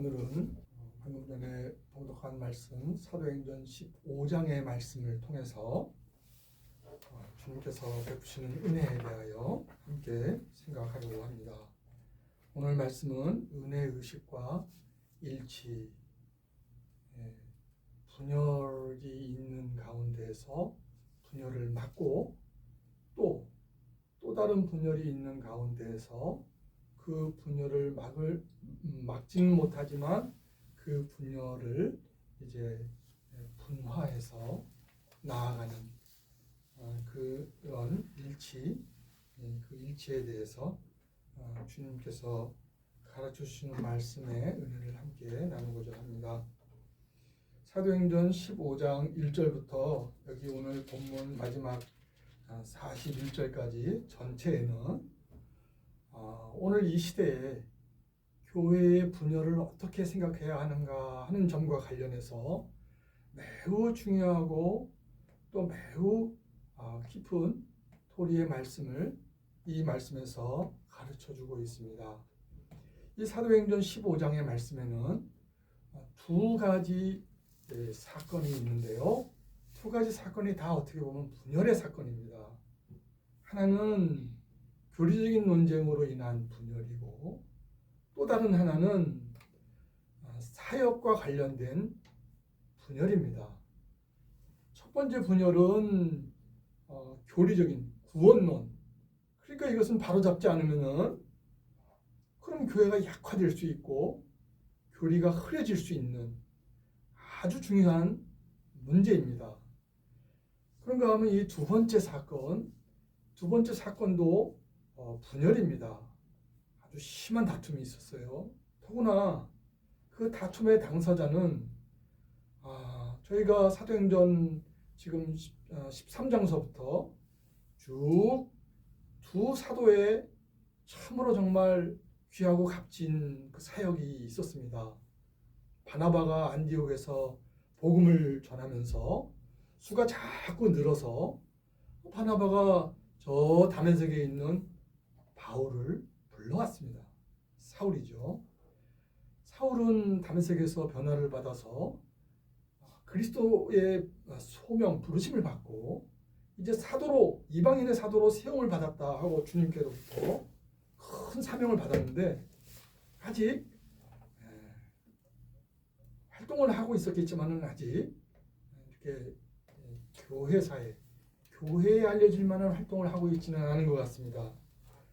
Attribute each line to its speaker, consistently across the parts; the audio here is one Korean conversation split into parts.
Speaker 1: 오늘은 방금 전에 봉독한 말씀 사도행전 15장의 말씀을 통해서 주님께서 베푸시는 은혜에 대하여 함께 생각하려고 합니다. 오늘 말씀은 은혜의식과 일치, 분열이 있는 가운데에서 분열을 막고 또 다른 분열이 있는 가운데에서 그 분열을 막지는 못하지만 그 분열을 이제 분화해서 나아가는 그런 일치, 그 일치에 대해서 주님께서 가르쳐 주시는 말씀의 은혜를 함께 나누고자 합니다. 사도행전 15장 1절부터 여기 오늘 본문 마지막 41절까지 전체에는 오늘 이 시대에 교회의 분열을 어떻게 생각해야 하는가 하는 점과 관련해서 매우 중요하고 또 매우 깊은 도리의 말씀을 이 말씀에서 가르쳐주고 있습니다. 이 사도행전 15장의 말씀에는 두 가지 사건이 있는데요. 두 가지 사건이 다 어떻게 보면 분열의 사건입니다. 하나는 교리적인 논쟁으로 인한 분열이고 또 다른 하나는 사역과 관련된 분열입니다. 첫 번째 분열은 교리적인 구원론. 그러니까 이것은 바로잡지 않으면은 그럼 교회가 약화될 수 있고 교리가 흐려질 수 있는 아주 중요한 문제입니다. 그런가 하면 이 두 번째 사건도 분열입니다. 아주 심한 다툼이 있었어요. 더구나 그 다툼의 당사자는 저희가 사도행전 지금 13장서부터 쭉 두 사도의 참으로 정말 귀하고 값진 그 사역이 있었습니다. 바나바가 안디옥에서 복음을 전하면서 수가 자꾸 늘어서 바나바가 저 다메섹에 있는 바울을 불러왔습니다. 사울이죠. 사울은 다메섹에서 변화를 받아서 그리스도의 소명, 부르심을 받고 이제 사도로, 이방인의 사도로 세움을 받았다 하고 주님께로부터 큰 사명을 받았는데 아직 활동을 하고 있었겠지만은 아직 이렇게 교회에 알려질 만한 활동을 하고 있지는 않은 것 같습니다.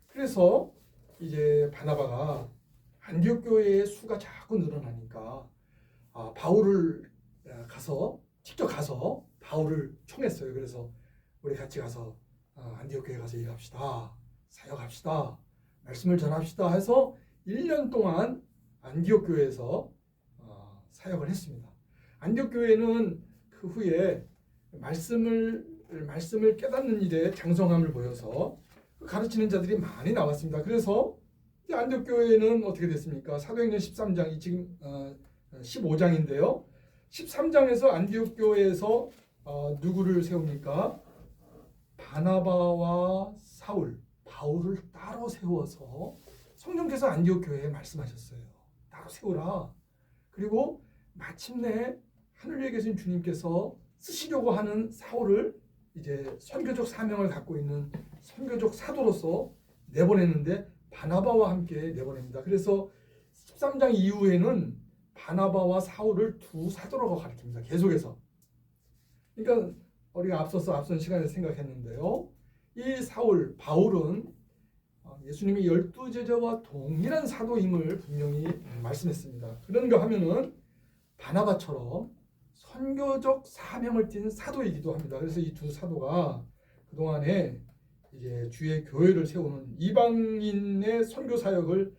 Speaker 1: 그래서 이제 바나바가 안디옥 교회의 수가 자꾸 늘어나니까 바울을 직접 가서 바울을 청했어요. 그래서 우리 같이 가서 안디옥 교회 가서 일합시다. 사역합시다. 말씀을 전합시다 해서 1년 동안 안디옥 교회에서 사역을 했습니다. 안디옥 교회는 그 후에 말씀을 깨닫는 일에 장성함을 보여서 가르치는 자들이 많이 나왔습니다. 그래서 안디옥 교회는 어떻게 됐습니까? 사도행전 13장이 지금 15장인데요. 13장에서 안디옥 교회에서 누구를 세웁니까? 바나바와 사울, 바울을 따로 세워서 성령께서 안디옥 교회에 말씀하셨어요. 따로 세우라. 그리고 마침내 하늘에 계신 주님께서 쓰시려고 하는 사울을 이제 선교적 사명을 갖고 있는 선교적 사도로서 내보냈는데 바나바와 함께 내보냅니다. 그래서 13장 이후에는 바나바와 사울을 두 사도라고 가르칩니다. 계속해서. 그러니까 우리가 앞선 시간에 생각했는데요. 이 바울은 예수님이 12제자와 동일한 사도임을 분명히 말씀했습니다. 그런가 하면은 바나바처럼 선교적 사명을 띤 사도이기도 합니다. 그래서 이 두 사도가 그동안에 이제 주의 교회를 세우는 이방인의 선교 사역을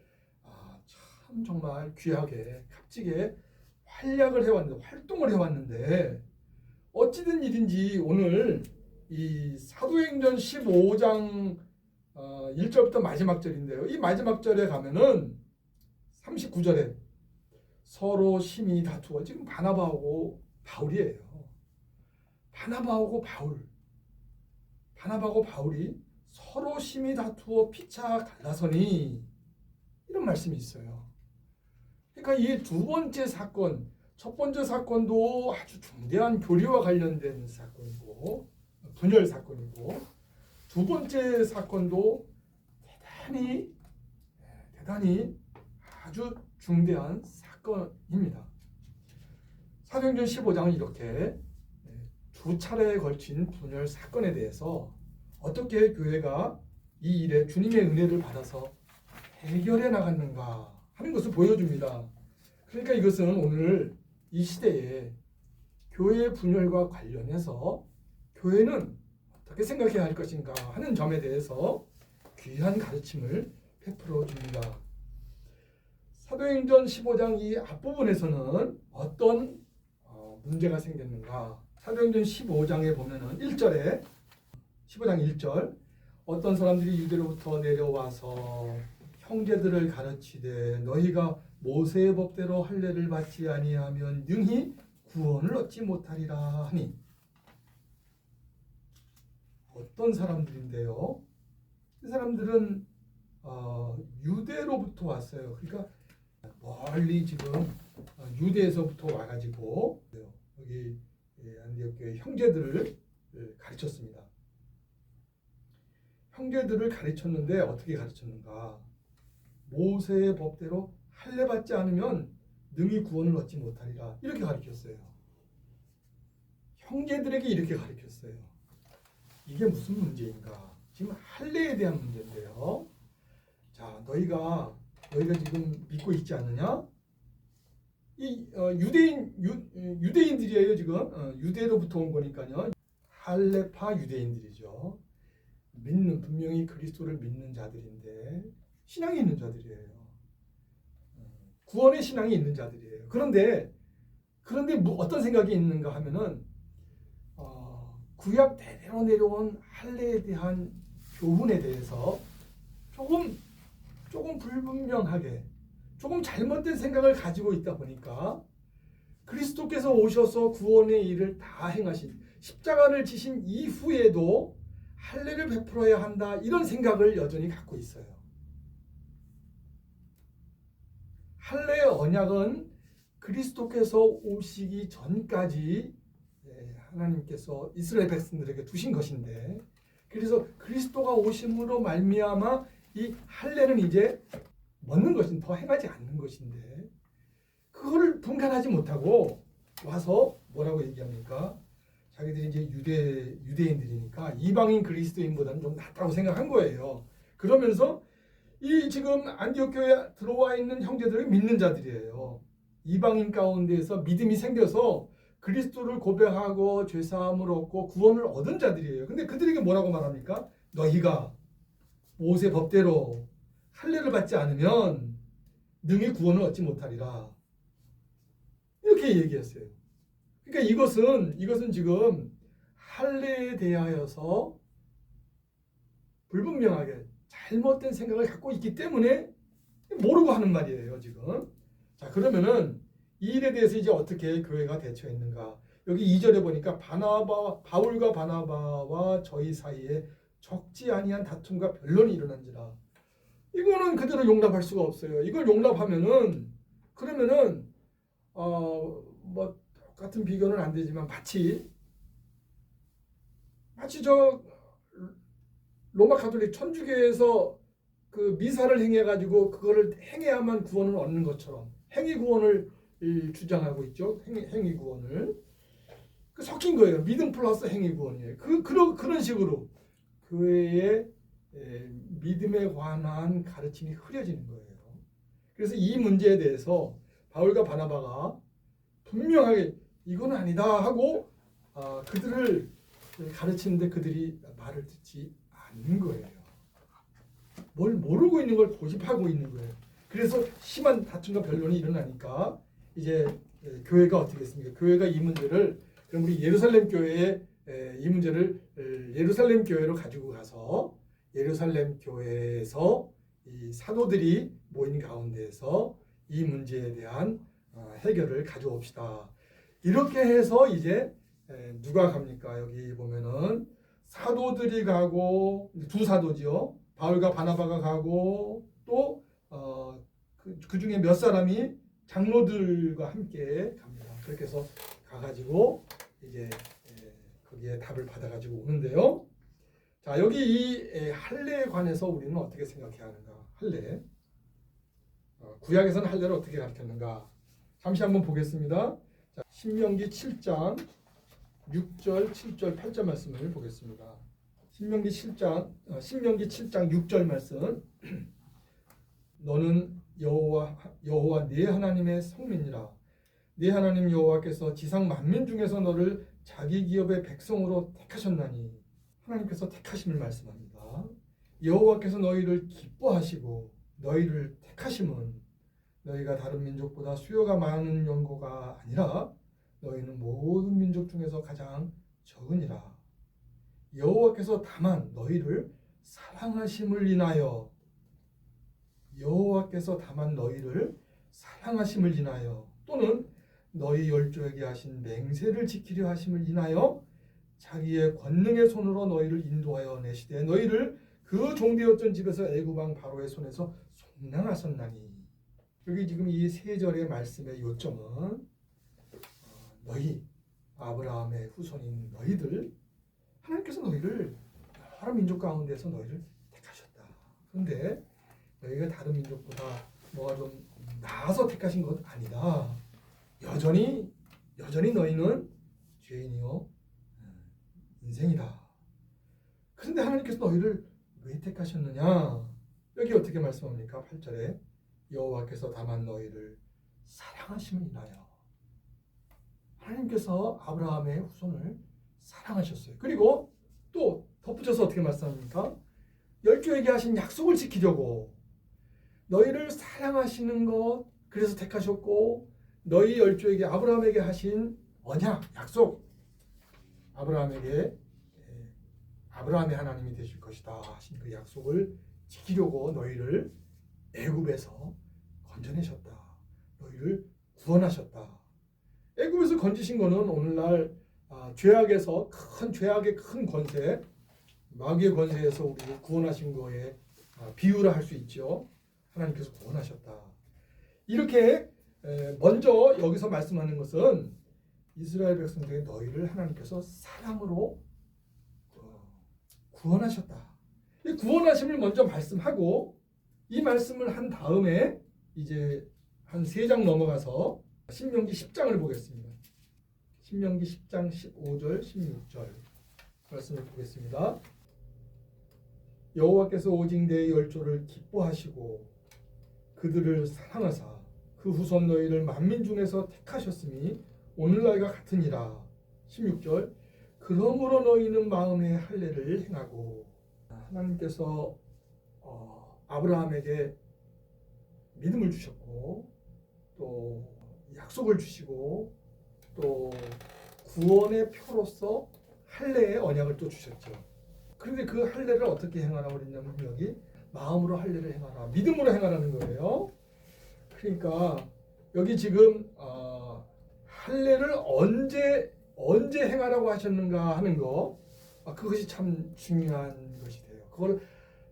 Speaker 1: 참 정말 귀하게 값지게 활동을 해왔는데 어찌된 일인지 오늘 이 사도행전 15장 1절부터 마지막 절인데요. 이 마지막 절에 가면은 39절에 서로 심히 다투어 지금 바나바하고 바울이에요. 바나바하고 바울이 서로 심히 다투어 피차 갈라서니 이런 말씀이 있어요. 그러니까 이 두 번째 사건, 첫 번째 사건도 아주 중대한 교리와 관련된 사건이고 분열 사건이고 두 번째 사건도 대단히 아주 중대한 사건입니다. 사도행전 15장은 이렇게 두 차례에 걸친 분열 사건에 대해서 어떻게 교회가 이 일에 주님의 은혜를 받아서 해결해 나갔는가 하는 것을 보여줍니다. 그러니까 이것은 오늘 이 시대에 교회 분열과 관련해서 교회는 어떻게 생각해야 할 것인가 하는 점에 대해서 귀한 가르침을 베풀어 줍니다. 사도행전 15장 이 앞부분에서는 어떤 문제가 생겼는가? 사도행전 15장에 보면은 1절에 15장 1절 어떤 사람들이 유대로부터 내려와서 형제들을 가르치되 너희가 모세의 법대로 할례를 받지 아니하면 능히 구원을 얻지 못하리라 하니 어떤 사람들인데요? 이 사람들은 유대로부터 왔어요. 그러니까 멀리 지금 유대에서부터 와가지고 여기 안디옥 교회 형제들을 가르쳤습니다. 형제들을 가르쳤는데 어떻게 가르쳤는가? 모세의 법대로 할례 받지 않으면 능히 구원을 얻지 못하리라 이렇게 가르쳤어요. 형제들에게 이렇게 가르쳤어요. 이게 무슨 문제인가? 지금 할례에 대한 문제인데요. 자, 너희가 지금 믿고 있지 않느냐? 이 유대인들이에요 지금 유대로부터 온 거니까요. 할례파 유대인들이죠. 분명히 그리스도를 믿는 자들인데 신앙이 있는 자들이에요. 구원의 신앙이 있는 자들이에요. 그런데 어떤 생각이 있는가 하면은 구약 대대로 내려온 할례에 대한 교훈에 대해서 조금 불분명하게 조금 잘못된 생각을 가지고 있다 보니까 그리스도께서 오셔서 구원의 일을 다 행하신 십자가를 지신 이후에도 할례를 베풀어야 한다 이런 생각을 여전히 갖고 있어요. 할례의 언약은 그리스도께서 오시기 전까지 하나님께서 이스라엘 백성들에게 두신 것인데 그래서 그리스도가 오심으로 말미암아 이 할례는 이제 먹는 것은 더 행하지 않는 것인데 그거를 분간하지 못하고 와서 뭐라고 얘기합니까? 자기들이 이제 유대인들이니까 이방인 그리스도인보다는 좀 낫다고 생각한 거예요. 그러면서 이 지금 안디옥 교회에 들어와 있는 형제들은 믿는 자들이에요. 이방인 가운데에서 믿음이 생겨서 그리스도를 고백하고 죄사함을 얻고 구원을 얻은 자들이에요. 근데 그들에게 뭐라고 말합니까? 너희가 모세 법대로 할례를 받지 않으면 능히 구원을 얻지 못하리라. 이렇게 얘기했어요. 그러니까 이것은 지금 할례에 대하여서 불분명하게 잘못된 생각을 갖고 있기 때문에 모르고 하는 말이에요, 지금. 자, 그러면은 이 일에 대해서 이제 어떻게 교회가 대처했는가? 여기 2절에 보니까 바울과 바나바와 저희 사이에 적지 아니한 다툼과 변론이 일어난지라. 이거는 그대로 용납할 수가 없어요. 이걸 용납하면은 그러면은 뭐 똑같은 비교는 안 되지만 마치 저 로마 가톨릭 천주교에서 그 미사를 행해 가지고 그거를 행해야만 구원을 얻는 것처럼 행위 구원을 주장하고 있죠. 행위 구원을 섞인 거예요. 믿음 플러스 행위 구원이에요. 그런 식으로 교회의 믿음에 관한 가르침이 흐려지는 거예요. 그래서 이 문제에 대해서 바울과 바나바가 분명하게 이건 아니다 하고 그들을 가르치는데 그들이 말을 듣지 않는 거예요. 뭘 모르고 있는 걸 고집하고 있는 거예요. 그래서 심한 다툼과 변론이 일어나니까 이제 교회가 어떻게 했습니까? 교회가 이 문제를 그럼 우리 예루살렘 교회에 이 문제를 예루살렘 교회로 가지고 가서 예루살렘 교회에서 이 사도들이 모인 가운데에서 이 문제에 대한 해결을 가져옵시다. 이렇게 해서 이제 누가 갑니까? 여기 보면은 사도들이 가고 두 사도지요. 바울과 바나바가 가고 또 그 중에 몇 사람이 장로들과 함께 갑니다. 그렇게 해서 가가지고 이제 거기에 답을 받아가지고 오는데요. 자, 여기 이 할례에 관해서 우리는 어떻게 생각해야 하는가? 할례. 구약에서는 할례를 어떻게 가르쳤는가? 잠시 한번 보겠습니다. 자, 신명기 7장 6절, 7절, 8절 말씀을 보겠습니다. 신명기 7장 6절 말씀. 너는 여호와 네 하나님의 성민이라. 네 하나님 여호와께서 지상 만민 중에서 너를 자기 기업의 백성으로 택하셨나니. 하나님께서 택하심을 말씀합니다. 여호와께서 너희를 기뻐하시고 너희를 택하심은 너희가 다른 민족보다 수요가 많은 연고가 아니라 너희는 모든 민족 중에서 가장 적으니라. 여호와께서 다만 너희를 사랑하심을 인하여 또는 너희 열조에게 하신 맹세를 지키려 하심을 인하여 자기의 권능의 손으로 너희를 인도하여 내시되 너희를 그 종되었던 집에서 애굽 왕 바로의 손에서 속량하셨나니. 여기 지금 이 세 절의 말씀의 요점은 너희 아브라함의 후손인 너희들, 하나님께서 너희를 여러 민족 가운데서 너희를 택하셨다. 그런데 너희가 다른 민족보다 뭐가 좀 나아서 택하신 것 아니다. 여전히 너희는 죄인이요 인생이다. 그런데 하나님께서 너희를 왜 택하셨느냐? 여기 어떻게 말씀합니까? 8절에 여호와께서 다만 너희를 사랑하심을 인하여. 하나님께서 아브라함의 후손을 사랑하셨어요. 그리고 또 덧붙여서 어떻게 말씀합니까? 열조에게 하신 약속을 지키려고. 너희를 사랑하시는 것, 그래서 택하셨고, 너희 열조에게 아브라함에게 하신 언약, 약속, 아브라함의 하나님이 되실 것이다 하신 그 약속을 지키려고 너희를 애굽에서 건져내셨다. 너희를 구원하셨다. 애굽에서 건지신 것은 오늘날 죄악에서 죄악의 큰 권세, 마귀의 권세에서 우리를 구원하신 거에 비유를 할 수 있죠. 하나님께서 구원하셨다. 이렇게 먼저 여기서 말씀하는 것은 이스라엘 백성들의 너희를 하나님께서 사랑으로 구원하셨다. 이 구원하심을 먼저 말씀하고 이 말씀을 한 다음에 이제 한 3장 넘어가서 신명기 10장을 보겠습니다. 신명기 10장 15절 16절 말씀을 보겠습니다. 여호와께서 오직 내 열조를 기뻐하시고 그들을 사랑하사 그 후손 너희를 만민 중에서 택하셨으니 오늘날과 같으니라. 16절 그러므로 너희는 마음에 할례를 행하고. 하나님께서 아브라함에게 믿음을 주셨고 또 약속을 주시고 또 구원의 표로서 할례의 언약을 또 주셨죠. 그런데 그 할례를 어떻게 행하라고 그랬냐면 여기 마음으로 할례를 행하라, 믿음으로 행하라는 거예요. 그러니까 여기 지금 할례를 언제 행하라고 하셨는가 하는 거, 그것이 참 중요한 것이 돼요. 그걸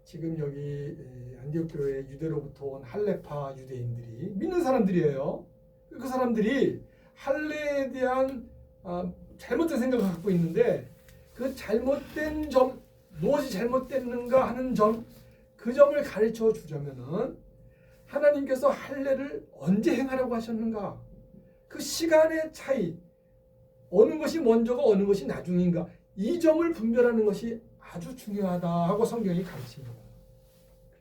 Speaker 1: 지금 여기 안디옥 교회 유대로부터 온 할례파 유대인들이 믿는 사람들이에요. 그 사람들이 할례에 대한 잘못된 생각을 갖고 있는데 그 잘못된 점, 무엇이 잘못됐는가 하는 점, 그 점을 가르쳐 주자면은 하나님께서 할례를 언제 행하라고 하셨는가, 그 시간의 차이, 어느 것이 먼저가 어느 것이 나중인가, 이 점을 분별하는 것이 아주 중요하다 하고 성경이 가르칩니다.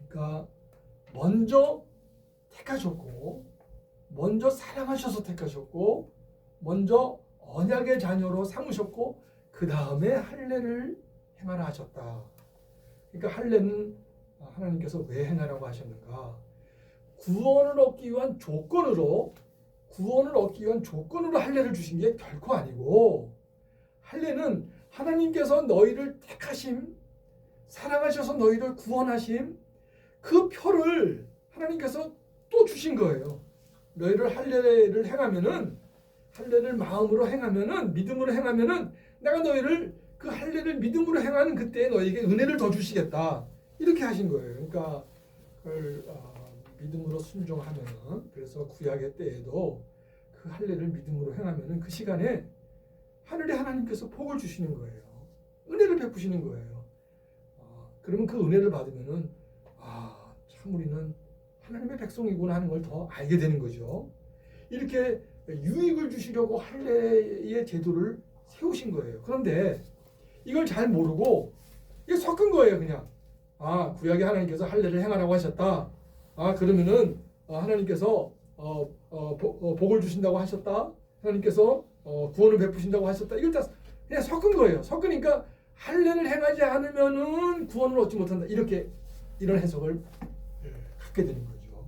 Speaker 1: 그러니까 먼저 택하셨고, 먼저 사랑하셔서 택하셨고, 먼저 언약의 자녀로 삼으셨고, 그 다음에 할례를 행하라 하셨다. 그러니까 할례는 하나님께서 왜 행하라고 하셨는가? 구원을 얻기 위한 조건으로 할례를 주신 게 결코 아니고, 할례는 하나님께서 너희를 택하심, 사랑하셔서 너희를 구원하심, 그 표를 하나님께서 또 주신 거예요. 너희를 할례를 행하면은, 할례를 마음으로 행하면은, 믿음으로 행하면은 내가 너희를 그 할례를 믿음으로 행하는 그때 너희에게 은혜를 더 주시겠다. 이렇게 하신 거예요. 그러니까 그걸 믿음으로 순종하면은, 그래서 구약의 때에도 그 할례를 믿음으로 행하면은 그 시간에 하늘의 하나님께서 복을 주시는 거예요. 은혜를 베푸시는 거예요. 그러면 그 은혜를 받으면은 참 우리는 하나님의 백성이구나 하는 걸 더 알게 되는 거죠. 이렇게 유익을 주시려고 할례의 제도를 세우신 거예요. 그런데 이걸 잘 모르고 이게 섞은 거예요. 그냥 구약의 하나님께서 할례를 행하라고 하셨다. 그러면은 하나님께서 복을 주신다고 하셨다. 하나님께서 구원을 베푸신다고 하셨다. 이걸 다 그냥 섞은 거예요. 섞으니까 할례를 행하지 않으면은 구원을 얻지 못한다. 이런 해석을 갖게 되는 거죠.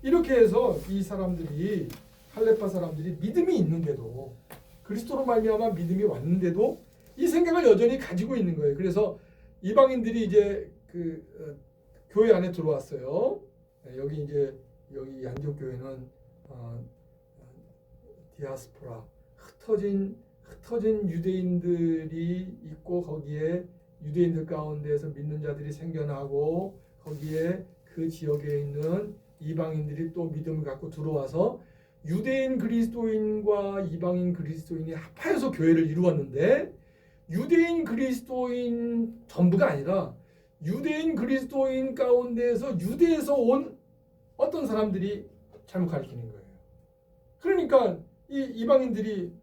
Speaker 1: 이렇게 해서 이 사람들이, 할례파 사람들이 믿음이 있는데도, 그리스도로 말미암아 믿음이 왔는데도 이 생각을 여전히 가지고 있는 거예요. 그래서 이방인들이 이제 교회 안에 들어왔어요. 여기 안디옥 교회는 디아스포라, 흩어진 유대인들이 있고, 거기에 유대인들 가운데에서 믿는 자들이 생겨나고, 거기에 그 지역에 있는 이방인들이 또 믿음을 갖고 들어와서 유대인 그리스도인과 이방인 그리스도인이 합하여서 교회를 이루었는데, 유대인 그리스도인 전부가 아니라 유대인 그리스도인 가운데에서 유대에서 온 어떤 사람들이 잘못 가르치는 거예요. 그러니까 이 이방인들이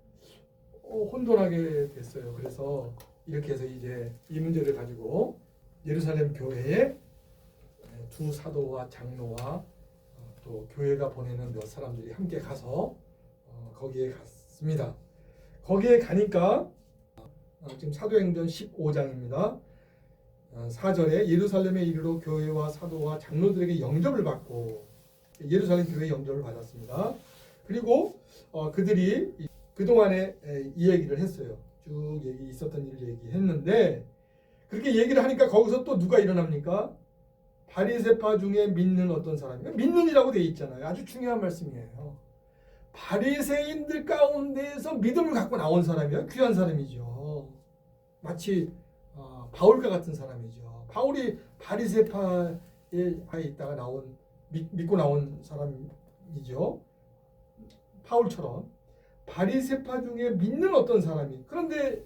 Speaker 1: 혼돈하게 됐어요. 그래서 이렇게 해서 이제 이 문제를 가지고 예루살렘 교회에 두 사도와 장로와 또 교회가 보내는 몇 사람들이 함께 가서 거기에 갔습니다. 거기에 가니까 지금 사도행전 15장입니다. 4절에 예루살렘에 이르러 교회와 사도와 장로들에게 영접을 받고, 예루살렘 교회 영접을 받았습니다. 그리고 그들이 그동안에 이 얘기를 했어요. 쭉 있었던 일을 얘기했는데, 그렇게 얘기를 하니까 거기서 또 누가 일어납니까? 바리새파 중에 믿는 어떤 사람이, 믿는이라고 되어 있잖아요. 아주 중요한 말씀이에요. 바리새인들 가운데에서 믿음을 갖고 나온 사람이요, 귀한 사람이죠. 마치 바울과 같은 사람이죠. 바울이 바리새파에 있다가 믿고 나온 사람이죠. 바울처럼 바리새파 중에 믿는 어떤 사람이, 그런데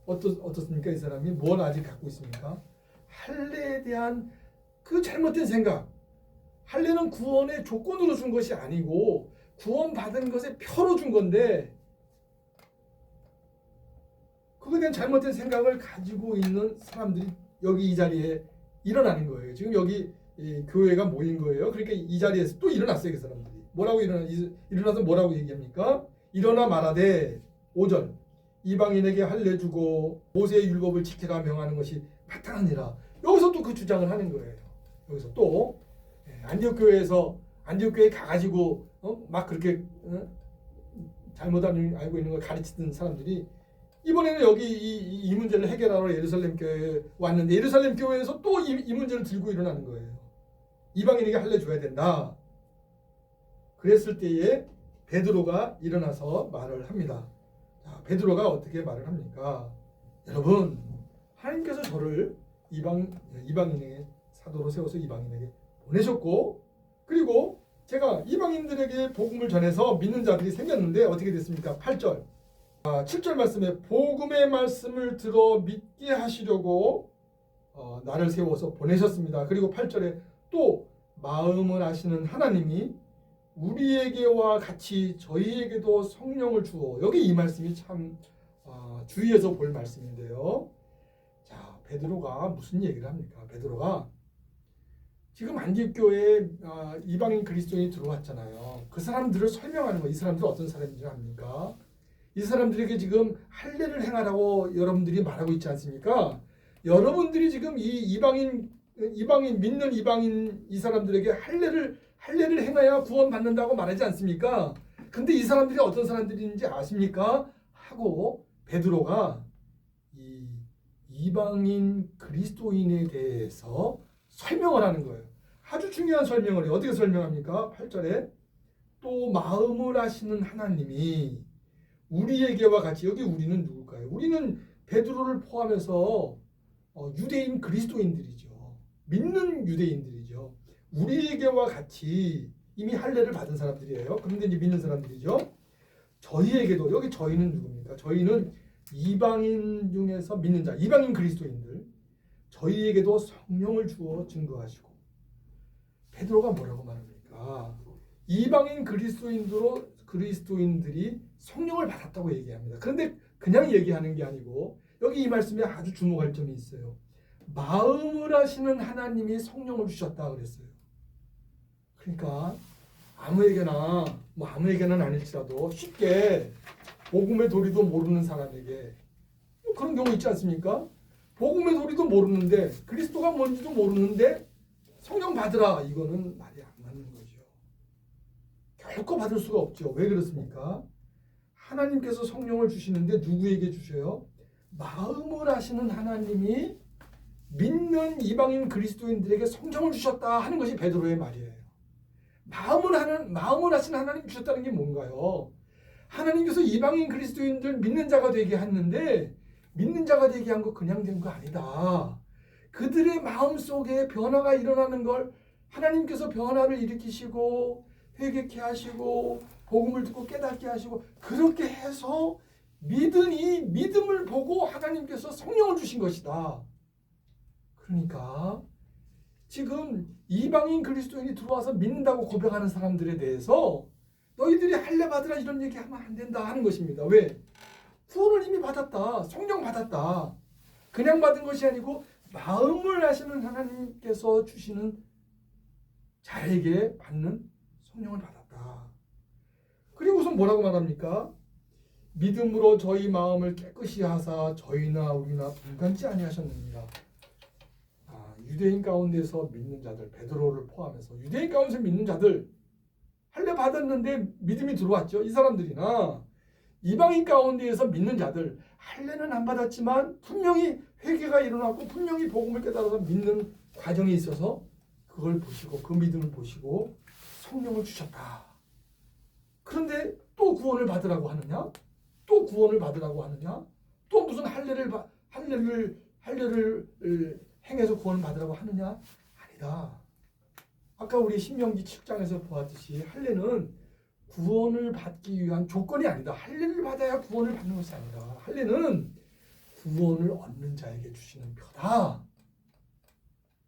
Speaker 1: 어떻습니까? 이 사람이 뭘 아직 갖고 있습니까? 할례에 대한 그 잘못된 생각. 할례는 구원의 조건으로 준 것이 아니고 구원받은 것의 표로 준 건데, 그거에 대한 잘못된 생각을 가지고 있는 사람들이 여기 이 자리에 일어나는 거예요. 지금 여기 교회가 모인 거예요. 그러니까 이 자리에서 또 일어났어요. 그 사람들이. 뭐라고 일어나서 뭐라고 얘기합니까? 일어나 말하되, 5절, 이방인에게 할례 주고 모세의 율법을 지키라 명하는 것이 마땅하니라. 여기서 또 그 주장을 하는 거예요. 여기서 또 안디옥 교회에 가가지고 막 그렇게 잘못 알고 있는 걸 가르치던 사람들이 이번에는 여기 이 문제를 해결하러 예루살렘 교회에 왔는데, 예루살렘 교회에서 또 이 문제를 들고 일어나는 거예요. 이방인에게 할례 줘야 된다. 그랬을 때에 베드로가 일어나서 말을 합니다. 자, 베드로가 어떻게 말을 합니까? 여러분, 하나님께서 저를 이방인에게 사도로 세워서 이방인에게 보내셨고, 그리고 제가 이방인들에게 복음을 전해서 믿는 자들이 생겼는데 어떻게 됐습니까? 8절, 7절 말씀에 복음의 말씀을 들어 믿게 하시려고 나를 세워서 보내셨습니다. 그리고 8절에 또 마음을 아시는 하나님이 우리에게와 같이 저희에게도 성령을 주어, 여기 이 말씀이 참 주의해서 볼 말씀인데요. 자, 베드로가 무슨 얘기를 합니까? 베드로가 지금 안디옥 교회에 이방인 그리스도인이 들어왔잖아요. 그 사람들을 설명하는 거예요. 이 사람들은 어떤 사람인지 압니까? 이 사람들에게 지금 할례를 행하라고 여러분들이 말하고 있지 않습니까? 여러분들이 지금 이 이방인 믿는 이방인 이 사람들에게 할례를 행해야 구원받는다고 말하지 않습니까? 근데 이 사람들이 어떤 사람들인지 아십니까? 하고 베드로가 이 이방인 그리스도인에 대해서 설명을 하는 거예요. 아주 중요한 설명을 해요. 어떻게 설명합니까? 8절에 또 마음을 아시는 하나님이 우리에게와 같이, 여기 우리는 누굴까요? 우리는 베드로를 포함해서 유대인 그리스도인들이죠. 믿는 유대인들이죠. 우리에게와 같이 이미 할례를 받은 사람들이에요. 그런데 이제 믿는 사람들이죠. 저희에게도 여기 저희는 누굽니까? 저희는 이방인 중에서 믿는 자, 이방인 그리스도인들 저희에게도 성령을 주어 증거하시고 베드로가 뭐라고 말합니까? 이방인 그리스도인들이 성령을 받았다고 얘기합니다. 그런데 그냥 얘기하는 게 아니고 여기 이 말씀에 아주 주목할 점이 있어요. 마음을 하시는 하나님이 성령을 주셨다 그랬어요. 그러니까 아무에게는 아닐지라도 쉽게 복음의 도리도 모르는 사람에게 그런 경우 있지 않습니까? 복음의 도리도 모르는데 그리스도가 뭔지도 모르는데 성령 받으라 이거는 말이 안 맞는 거죠. 결코 받을 수가 없죠. 왜 그렇습니까? 하나님께서 성령을 주시는데 누구에게 주셔요? 마음을 하시는 하나님이 믿는 이방인 그리스도인들에게 성령을 주셨다 하는 것이 베드로의 말이에요. 마음을 하신 하나님 주셨다는 게 뭔가요? 하나님께서 이방인 그리스도인들 믿는 자가 되게 했는데 믿는 자가 되게 한 거 그냥 된 거 아니다. 그들의 마음 속에 변화가 일어나는 걸 하나님께서 변화를 일으키시고 회개케 하시고 복음을 듣고 깨닫게 하시고 그렇게 해서 믿음을 보고 하나님께서 성령을 주신 것이다. 그러니까 지금 이방인 그리스도인이 들어와서 믿는다고 고백하는 사람들에 대해서 너희들이 할례 받으라 이런 얘기하면 안 된다 하는 것입니다. 왜? 구원을 이미 받았다. 성령 받았다. 그냥 받은 것이 아니고 마음을 하시는 하나님께서 주시는 자에게 받는 성령을 받았다. 그리고서 뭐라고 말합니까? 믿음으로 저희 마음을 깨끗이 하사 저희나 우리나 분간치 아니하셨느니라. 유대인 가운데서 믿는 자들, 베드로를 포함해서 유대인 가운데서 믿는 자들 할례 받았는데 믿음이 들어왔죠. 이 사람들이나 이방인 가운데에서 믿는 자들 할례는 안 받았지만 분명히 회개가 일어났고 분명히 복음을 깨달아서 믿는 과정이 있어서 그걸 보시고 그 믿음을 보시고 성령을 주셨다. 그런데 또 구원을 받으라고 하느냐? 또 구원을 받으라고 하느냐? 또 무슨 할례를 행해서 구원을 받으라고 하느냐? 아니다. 아까 우리 신명기 7장에서 보았듯이 할례는 구원을 받기 위한 조건이 아니다. 할례를 받아야 구원을 받는 것이 아니다. 할례는 구원을 얻는 자에게 주시는 표다.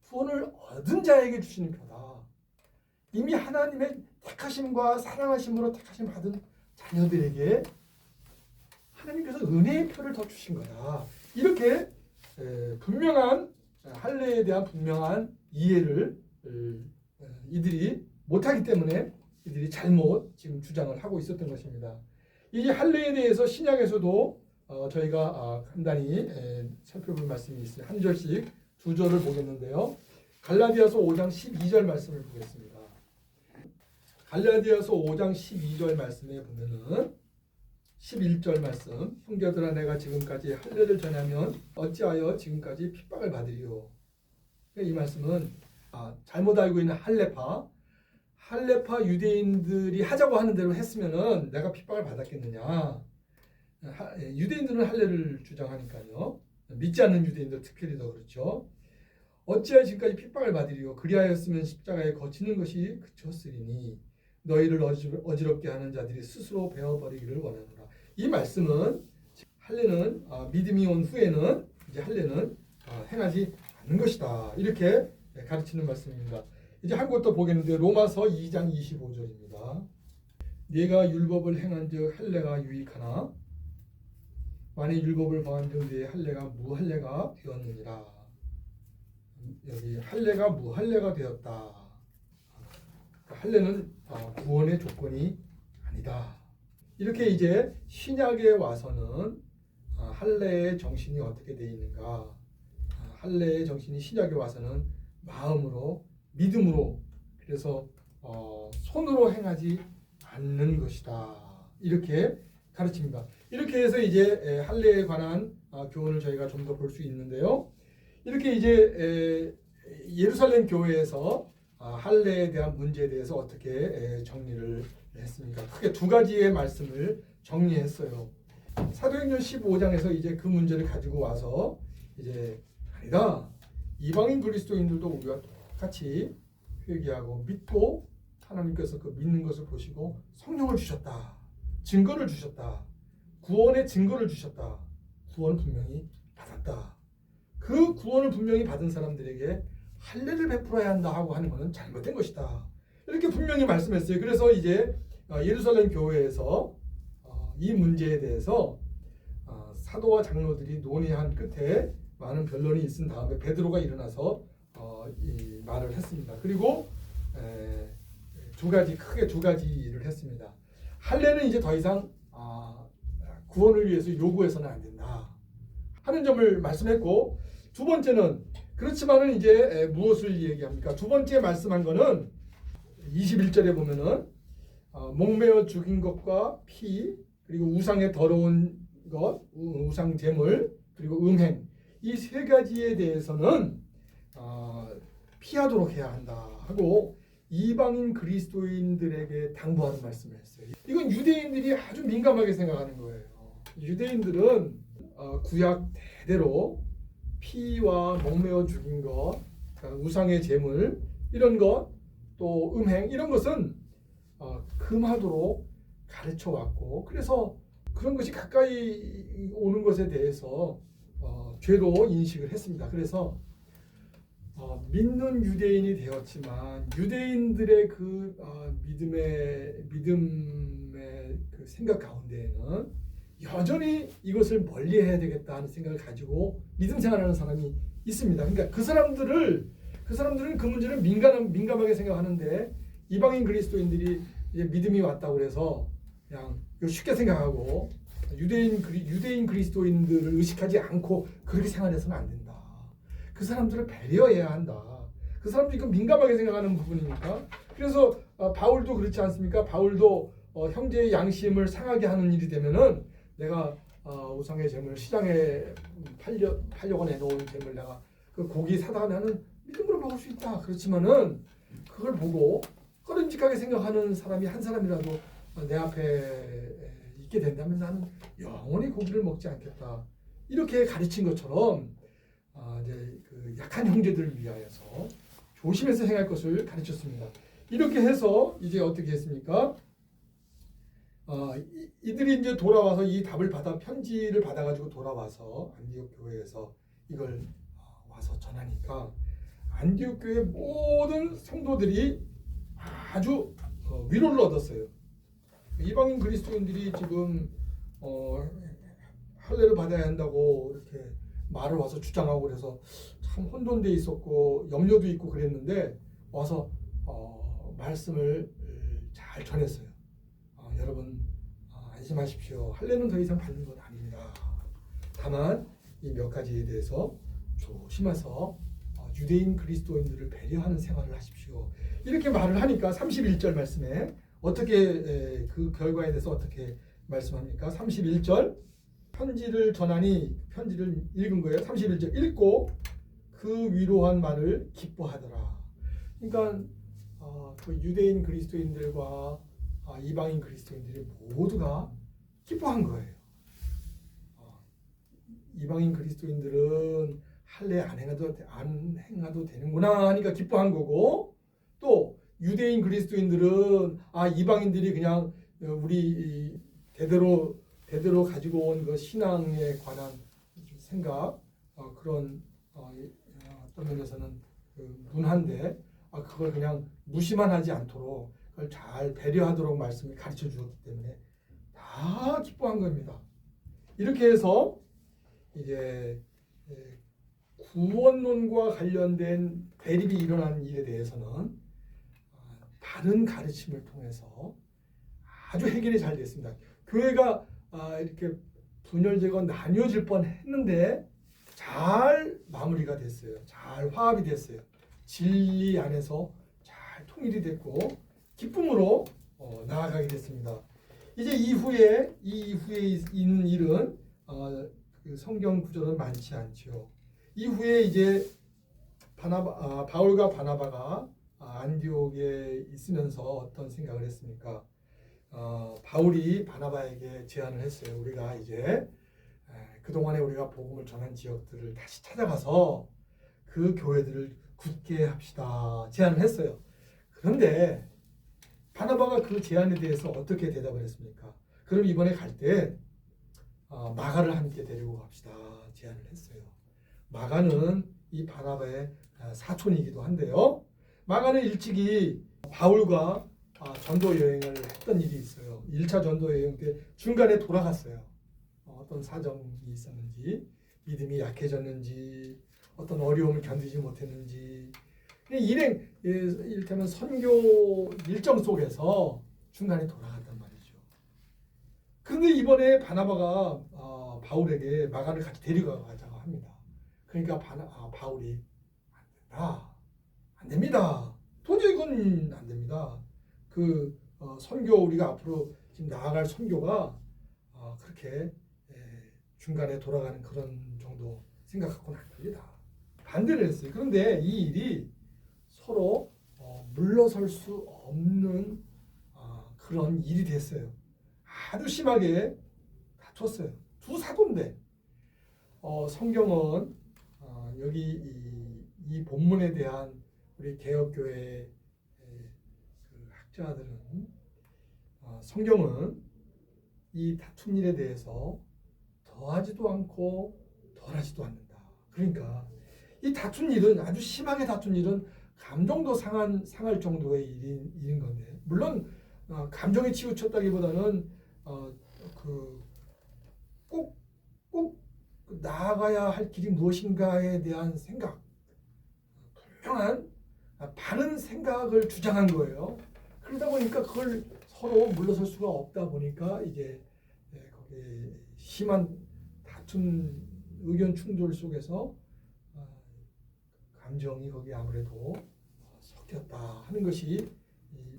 Speaker 1: 구원을 얻은 자에게 주시는 표다. 이미 하나님의 택하심과 사랑하심으로 택하심 받은 자녀들에게 하나님께서 은혜의 표를 더 주신 거다. 이렇게 분명한 할례에 대한 분명한 이해를 이들이 못하기 때문에 이들이 잘못 지금 주장을 하고 있었던 것입니다. 이 할례에 대해서 신약에서도 저희가 간단히 살펴볼 말씀이 있어요. 한 절씩 두 절을 보겠는데요. 갈라디아서 5장 12절 말씀을 보겠습니다. 갈라디아서 5장 12절 말씀에 보면은 11절 말씀, 형제들아 내가 지금까지 할례를 전하면 어찌하여 지금까지 핍박을 받으리요. 이 말씀은 잘못 알고 있는 할례파 유대인들이 하자고 하는 대로 했으면은 내가 핍박을 받았겠느냐. 유대인들은 할례를 주장하니까요. 믿지 않는 유대인들 특별히 더 그렇죠. 어찌하여 지금까지 핍박을 받으리요. 그리하였으면 십자가에 거치는 것이 그쳤으리니 너희를 어지럽게 하는 자들이 스스로 베어버리기를 원하노라. 이 말씀은 할례는 믿음이 온 후에는 이제 할례는 행하지 않는 것이다. 이렇게 가르치는 말씀입니다. 이제 한 곳 더 보겠는데 로마서 2장 25절입니다. 네가 율법을 행한즉 할례가 유익하나 만일 율법을 범한즉 네 할례가 무할례가 되었느니라. 여기 할례가 무할례가 되었다. 할례는 구원의 조건이 아니다. 이렇게 이제 신약에 와서는 할례의 정신이 어떻게 되어 있는가? 할례의 정신이 신약에 와서는 마음으로 믿음으로 그래서 손으로 행하지 않는 것이다. 이렇게 가르칩니다. 이렇게 해서 이제 할례에 관한 교훈을 저희가 좀 더 볼 수 있는데요. 이렇게 이제 예루살렘 교회에서 할례에 대한 문제에 대해서 어떻게 정리를 했습니까? 크게 두 가지의 말씀을 정리했어요. 사도행전 15장에서 이제 그 문제를 가지고 와서 이제 아니다. 이방인 그리스도인들도 우리가 똑같이 회개하고 믿고 하나님께서 그 믿는 것을 보시고 성령을 주셨다. 증거를 주셨다. 구원의 증거를 주셨다. 구원을 분명히 받았다. 그 구원을 분명히 받은 사람들에게 할례를 베풀어야 한다 하고 하는 것은 잘못된 것이다. 이렇게 분명히 말씀했어요. 그래서 이제 예루살렘 교회에서 이 문제에 대해서 사도와 장로들이 논의한 끝에 많은 변론이 있은 다음에 베드로가 일어나서 이 말을 했습니다. 그리고 크게 두 가지 일을 했습니다. 할례는 이제 더 이상 구원을 위해서 요구해서는 안 된다 하는 점을 말씀했고, 두 번째는 그렇지만은 이제 무엇을 얘기합니까? 두 번째 말씀한 거는 21절에 보면은 목매어 죽인 것과 피, 그리고 우상의 더러운 것, 우상 제물, 그리고 음행, 이 세 가지에 대해서는 피하도록 해야 한다 하고 이방인 그리스도인들에게 당부하는 말씀을 했어요. 이건 유대인들이 아주 민감하게 생각하는 거예요. 유대인들은 구약 대대로 피와 목매어 죽인 것, 우상의 제물 이런 것, 또 음행 이런 것은 금하도록 가르쳐 왔고, 그래서 그런 것이 가까이 오는 것에 대해서 죄로 인식을 했습니다. 그래서 믿는 유대인이 되었지만 유대인들의 그 믿음의 그 생각 가운데에는 여전히 이것을 멀리해야 되겠다 하는 생각을 가지고 믿음 생활하는 사람이 있습니다. 그러니까 그 사람들은 그 문제를 민감하게 생각하는데, 이방인 그리스도인들이 이제 믿음이 왔다고 그래서 그냥 쉽게 생각하고 유대인 그리스도인들을 의식하지 않고 그렇게 생활해서는 안 된다. 그 사람들을 배려해야 한다. 그 사람들이 그 민감하게 생각하는 부분이니까. 그래서 바울도 그렇지 않습니까? 바울도 형제의 양심을 상하게 하는 일이 되면은 내가 우상의 재물 시장에 팔려고 내놓은 재물 내가 그 고기 사다가 나는 믿음으로 먹을 수 있다. 그렇지만은 그걸 보고 꺼림직하게 생각하는 사람이 한 사람이라도 내 앞에 있게 된다면 나는 영원히 고기를 먹지 않겠다. 이렇게 가르친 것처럼 이제 그 약한 형제들을 위하여서 조심해서 행할 것을 가르쳤습니다. 이렇게 해서 이제 어떻게 했습니까? 이들이 이제 돌아와서 이 답을 편지를 받아가지고 돌아와서 안디옥 교회에서 이걸 와서 전하니까 안디옥 교회 모든 성도들이 아주 위로를 얻었어요. 이방인 그리스도인들이 지금 할례를 받아야 한다고 이렇게 말을 와서 주장하고 그래서 참 혼돈돼 있었고 염려도 있고 그랬는데 와서 말씀을 잘 전했어요. 여러분 안심하십시오. 할례는 더 이상 받는 것 아닙니다. 다만 이 몇 가지에 대해서 조심해서 유대인 그리스도인들을 배려하는 생활을 하십시오. 이렇게 말을 하니까 31절 말씀에 어떻게 그 결과에 대해서 어떻게 말씀합니까? 31절 편지를 전하니, 편지를 읽은 거예요. 31절 읽고 그 위로한 말을 기뻐하더라. 그러니까 그 유대인 그리스도인들과 이방인 그리스도인들이 모두가 기뻐한 거예요. 이방인 그리스도인들은 할례 안 행해도 되는구나 하니까 기뻐한 거고, 또 유대인 그리스도인들은 이방인들이 그냥 우리 대대로 가지고 온 그 신앙에 관한 생각, 그런 어떤 면에서는 문화인데 그걸 그냥 무시만 하지 않도록 그걸 잘 배려하도록 말씀을 가르쳐 주었기 때문에 다 기뻐한 겁니다. 이렇게 해서 이제 구원론과 관련된 대립이 일어난 일에 대해서는 다른 가르침을 통해서 아주 해결이 잘 됐습니다. 교회가 이렇게 분열되고 나뉘어질 뻔했는데 잘 마무리가 됐어요. 잘 화합이 됐어요. 진리 안에서 잘 통일이 됐고 기쁨으로 나아가게 됐습니다. 이제 이후에 있는 일은 그 성경 구절은 많지 않죠. 이후에 이제 바울과 바나바가 안디옥에 있으면서 어떤 생각을 했습니까? 바울이 바나바에게 제안을 했어요. 우리가 이제 그동안에 우리가 복음을 전한 지역들을 다시 찾아가서 그 교회들을 굳게 합시다. 제안을 했어요. 그런데 바나바가 그 제안에 대해서 어떻게 대답을 했습니까? 그럼 이번에 갈 때 마가를 함께 데리고 갑시다 제안을 했어요. 마가는 이 바나바의 사촌이기도 한데요. 마가는 일찍이 바울과 전도 여행을 했던 일이 있어요. 1차 전도 여행 때 중간에 돌아갔어요. 어떤 사정이 있었는지, 믿음이 약해졌는지, 어떤 어려움을 견디지 못했는지, 이를테면 선교 일정 속에서 중간에 돌아갔단 말이죠. 그런데 이번에 바나바가 바울에게 마가를 같이 데려가자고 합니다. 그러니까 바울이 안 됩니다. 도저히 그건 안 됩니다. 그 선교 우리가 앞으로 지금 나아갈 선교가 그렇게 중간에 돌아가는 그런 정도 생각하고는 안 됩니다. 반대를 했어요. 그런데 이 일이 서로 물러설 수 없는 그런 일이 됐어요. 아주 심하게 다퉜어요. 두 사도인데 성경은 여기 이 본문에 대한 우리 개혁교회 그 학자들은 성경은 이 다툰 일에 대해서 더하지도 않고 덜하지도 않는다. 그러니까 이 다툰 일은 아주 심하게 다툰 일은 감정도 상할 정도의 일인 건데 물론 감정에 치우쳤다기보다는 꼭 나아가야 할 길이 무엇인가에 대한 생각, 분명한 바른 생각을 주장한 거예요. 그러다 보니까 그걸 서로 물러설 수가 없다 보니까 이제 거기에 심한 다툰 의견 충돌 속에서 감정이 거기 아무래도 섞였다 하는 것이 이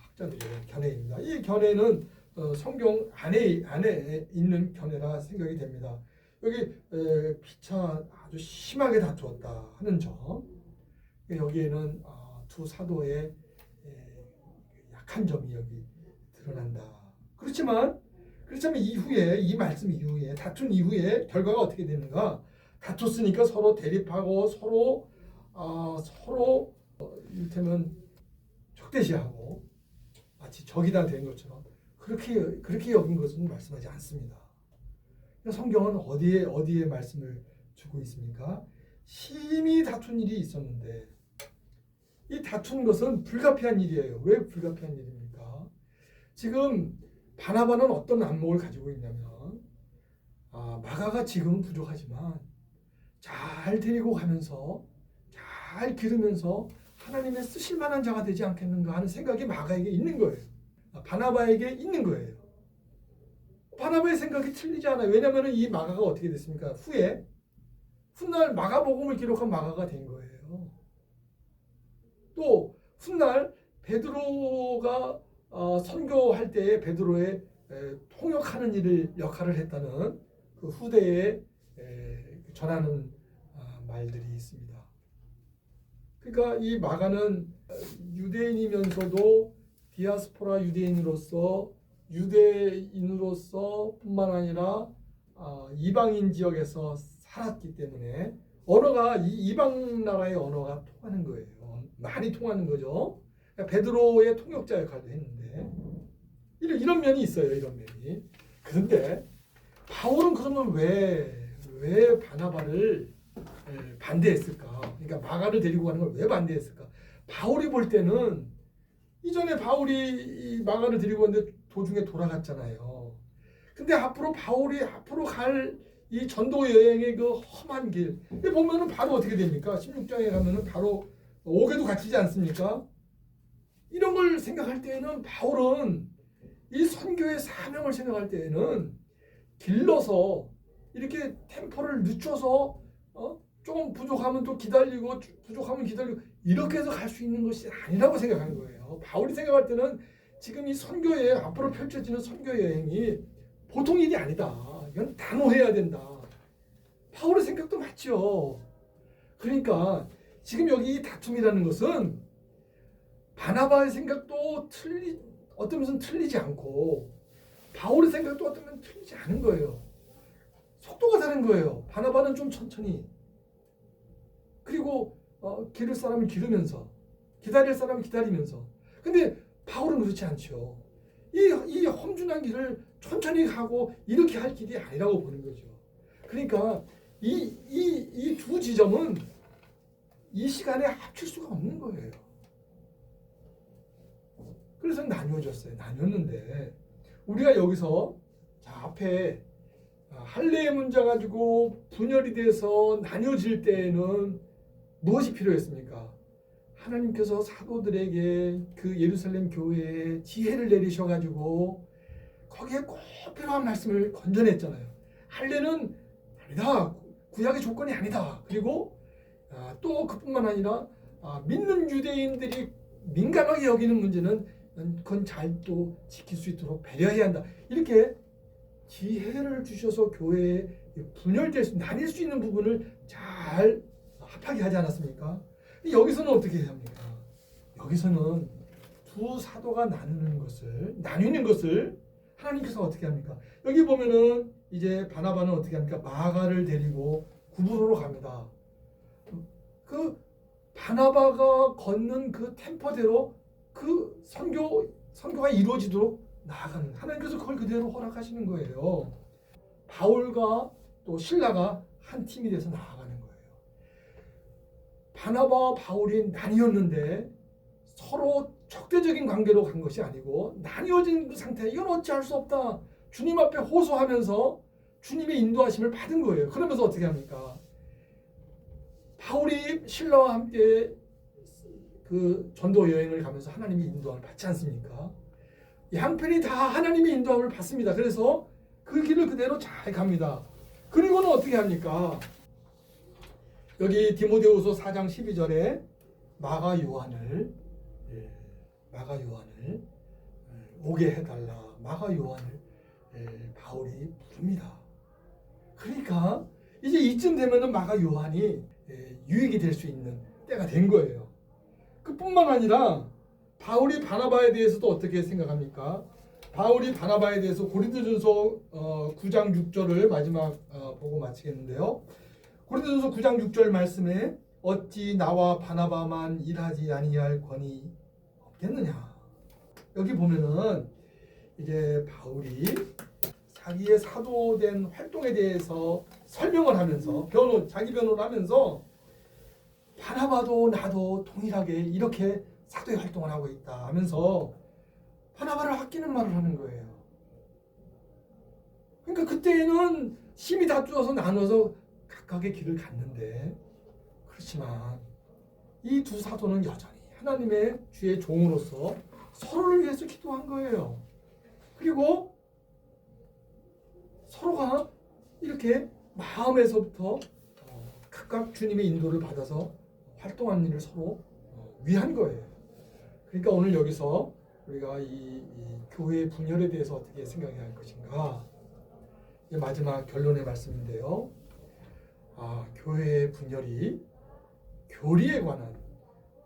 Speaker 1: 학자들의 견해입니다. 이 견해는 성경 안에 있는 견해라 생각이 됩니다. 여기 피차 아주 심하게 다투었다 하는 점, 여기에는 두 사도의 약한 점이 여기 드러난다. 그렇지만 이후에 이 말씀 이후에 다툰 이후에 결과가 어떻게 되는가? 다퉜으니까 서로 대립하고 서로 이를테면 적대시하고 마치 적이다 된 것처럼 그렇게 여긴 것은 말씀하지 않습니다. 성경은 어디에 말씀을 주고 있습니까? 심히 다툰 일이 있었는데 이 다툰 것은 불가피한 일이에요. 왜 불가피한 일입니까? 지금 바나바는 어떤 안목을 가지고 있냐면 마가가 지금은 부족하지만 잘 데리고 가면서 잘 기르면서 하나님의 쓰실 만한 자가 되지 않겠는가 하는 생각이 마가에게 있는 거예요. 바나바에게 있는 거예요. 바나바의 생각이 틀리지 않아요. 왜냐하면 이 마가가 어떻게 됐습니까? 훗날 마가복음을 기록한 마가가 된 거예요. 또 훗날 베드로가 선교할 때에 베드로의 통역하는 역할을 했다는 그 후대에 전하는 말들이 있습니다. 그러니까 이 마가는 유대인이면서도 디아스포라 유대인으로서 뿐만 아니라 이방인 지역에서 살았기 때문에 언어가 이방 나라의 언어가 통하는 거예요. 많이 통하는 거죠. 그러니까 베드로의 통역자 역할도 했는데 이런 면이 있어요. 이런 면이. 그런데 바울은 그러면 왜 바나바를 반대했을까? 그러니까 마가를 데리고 가는 걸 왜 반대했을까? 바울이 볼 때는 이전에 바울이 마가를 데리고 왔는데 도중에 돌아갔잖아요. 근데 바울이 앞으로 갈 이 전도 여행의 그 험한 길 보면은 바로 어떻게 됩니까? 16장에 가면은 바로 옥에도 갇히지 않습니까? 이런 걸 생각할 때에는 바울은 이 선교의 사명을 생각할 때에는 길러서 이렇게 템포를 늦춰서 조금 부족하면 또 기다리고 부족하면 기다리고 이렇게 해서 갈 수 있는 것이 아니라고 생각하는 거예요. 바울이 생각할 때는 지금 이 선교에 앞으로 펼쳐지는 선교 여행이 보통 일이 아니다. 이건 단호해야 된다. 바울의 생각도 맞죠. 그러니까 지금 여기 이 다툼이라는 것은 바나바의 생각도 어떤 면은 틀리지 않고 바울의 생각도 어떤 면은 틀리지 않은 거예요. 속도가 다른 거예요. 바나바는 좀 천천히 그리고 기를 사람을 기르면서 기다릴 사람을 기다리면서 근데 바울은 그렇지 않죠. 이 험준한 길을 천천히 가고 이렇게 할 길이 아니라고 보는 거죠. 그러니까 이 두 지점은 이 시간에 합칠 수가 없는 거예요. 그래서 나뉘어졌어요. 나뉘었는데 우리가 여기서 자 앞에 할례의 문제 가지고 분열이 돼서 나뉘어질 때에는 무엇이 필요했습니까? 하나님께서 사도들에게 그 예루살렘 교회에 지혜를 내리셔가지고 거기에 꼭 필요한 말씀을 건져냈잖아요. 할례는 아니다. 구약의 조건이 아니다. 그리고 또 그뿐만 아니라 믿는 유대인들이 민감하게 여기는 문제는 그건 잘 또 지킬 수 있도록 배려해야 한다. 이렇게 지혜를 주셔서 교회에 분열될 수, 나뉠 수 있는 부분을 잘 합하게 하지 않았습니까? 여기서는 어떻게 해야 합니까? 여기서는 두 사도가 나뉘는 것을 하나님께서 어떻게 합니까? 여기 보면은 이제 바나바는 어떻게 합니까? 마가를 데리고 구브로로 갑니다. 그 바나바가 걷는 그 템포대로 그 선교가 이루어지도록 나아가는, 하나님께서 그걸 그대로 허락하시는 거예요. 바울과 또 신라가 한 팀이 돼서 나아가는 거예요. 바나바와 바울이 나뉘었는데 서로 적대적인 관계로 간 것이 아니고 나뉘어진 그 상태, 이건 어찌할 수 없다. 주님 앞에 호소하면서 주님의 인도하심을 받은 거예요. 그러면서 어떻게 합니까? 바울이 신라와 함께 그 전도 여행을 가면서 하나님의 인도함을 받지 않습니까? 양편이 다 하나님의 인도함을 받습니다. 그래서 그 길을 그대로 잘 갑니다. 그리고는 어떻게 합니까? 여기 디모데후서 4장 12절에 마가 요한을 오게 해달라. 마가 요한을 바울이 부릅니다. 그러니까 이제 이쯤 되면은 마가 요한이 유익이 될 수 있는 때가 된 거예요. 그뿐만 아니라 바울이 바나바에 대해서도 어떻게 생각합니까? 바울이 바나바에 대해서 고린도전서 9장 6절을 마지막 보고 마치겠는데요. 고린도전서 9장 6절 말씀에 어찌 나와 바나바만 일하지 아니할 권이 없겠느냐. 여기 보면은 이제 바울이 자기의 사도된 활동에 대해서 설명을 하면서 자기 변호를 하면서 바나바도 나도 동일하게 이렇게 사도의 활동을 하고 있다 하면서 바나바를 아끼는 말을 하는 거예요. 그러니까 그때는 힘이 다투어서 나눠서 각각의 길을 갔는데, 그렇지만 이 두 사도는 여전히 하나님의 주의 종으로서 서로를 위해서 기도한 거예요. 그리고 서로가 이렇게 마음에서부터 각각 주님의 인도를 받아서 활동하는 일을 서로 위한 거예요. 그러니까 오늘 여기서 우리가 이 교회의 분열에 대해서 어떻게 생각해야 할 것인가, 이제 마지막 결론의 말씀인데요. 교회의 분열이 교리에 관한,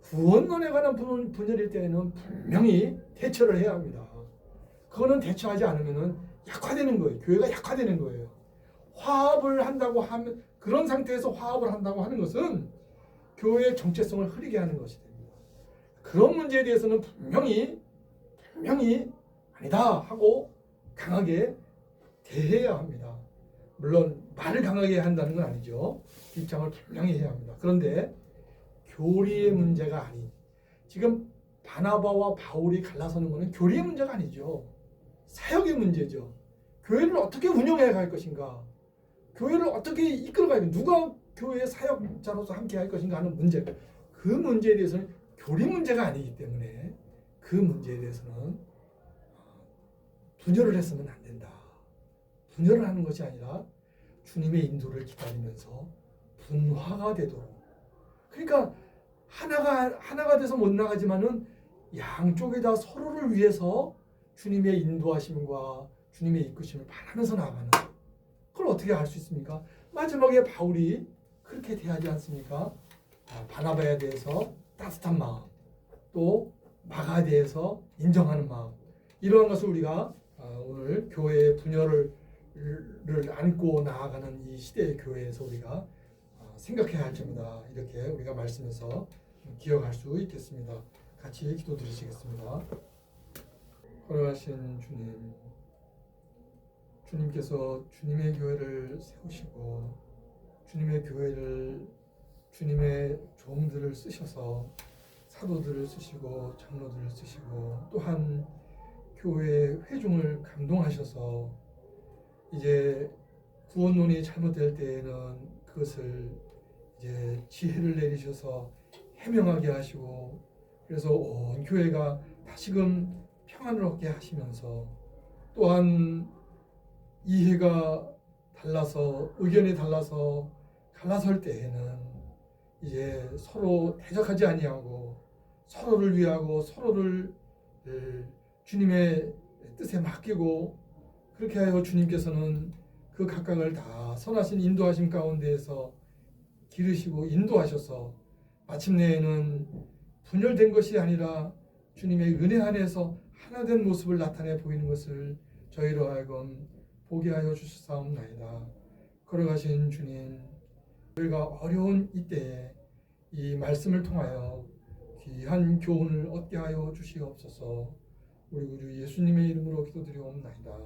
Speaker 1: 구원론에 관한 분열일 때에는 분명히 대처를 해야 합니다. 그거는 대처하지 않으면 약화되는 거예요. 교회가 약화되는 거예요. 화합을 한다고 하면, 그런 상태에서 화합을 한다고 하는 것은 교회의 정체성을 흐리게 하는 것이 됩니다. 그런 문제에 대해서는 분명히 아니다 하고 강하게 대해야 합니다. 물론 말을 강하게 한다는 건 아니죠. 입장을 분명히 해야 합니다. 그런데 교리의 문제가 아닌, 지금 바나바와 바울이 갈라서는 것은 교리의 문제가 아니죠. 사역의 문제죠. 교회를 어떻게 운영해 갈 것인가, 교회를 어떻게 이끌어가야, 누가 교회의 사역자로서 함께 할 것인가 하는 문제, 그 문제에 대해서는 교리 문제가 아니기 때문에 그 문제에 대해서는 분열을 해서는 안 된다. 분열을 하는 것이 아니라 주님의 인도를 기다리면서 분화가 되도록, 그러니까 하나가 돼서 못 나가지만은 양쪽에 다 서로를 위해서 주님의 인도하심과 주님의 이끄심을 바라면서 나가는, 그걸 어떻게 할 수 있습니까? 마지막에 바울이 그렇게 대하지 않습니까? 바나바에 대해서 따뜻한 마음, 또 마가에 대해서 인정하는 마음, 이러한 것을 우리가 오늘 교회의 분열을 안고 나아가는 이 시대의 교회에서 우리가 생각해야 할 점이다. 이렇게 우리가 말씀에서 기억할 수 있겠습니다. 같이 기도드리시겠습니다. 걸어가신 주님, 주님께서 주님의 교회를 세우시고 주님의 교회를 주님의 종들을 쓰셔서 사도들을 쓰시고 장로들을 쓰시고 또한 교회의 회중을 감동하셔서 이제 구원론이 잘못될 때에는 그것을 이제 지혜를 내리셔서 해명하게 하시고 그래서 온 교회가 다시금 평안을 얻게 하시면서 또한 이해가 달라서 의견이 달라서 갈라설 때에는 이제 서로 대적하지 아니하고 서로를 위하고 서로를 주님의 뜻에 맡기고 그렇게 하여 주님께서는 그 각각을 다 선하신 인도하심 가운데에서 기르시고 인도하셔서 마침내에는 분열된 것이 아니라 주님의 은혜 안에서 하나된 모습을 나타내 보이는 것을 저희로 하여금 보게 하여 주시사옵나이다. 걸어가신 주님, 저희가 어려운 이때에 이 말씀을 통하여 귀한 교훈을 얻게 하여 주시옵소서. 우리 구주 예수님의 이름으로 기도드리옵나이다.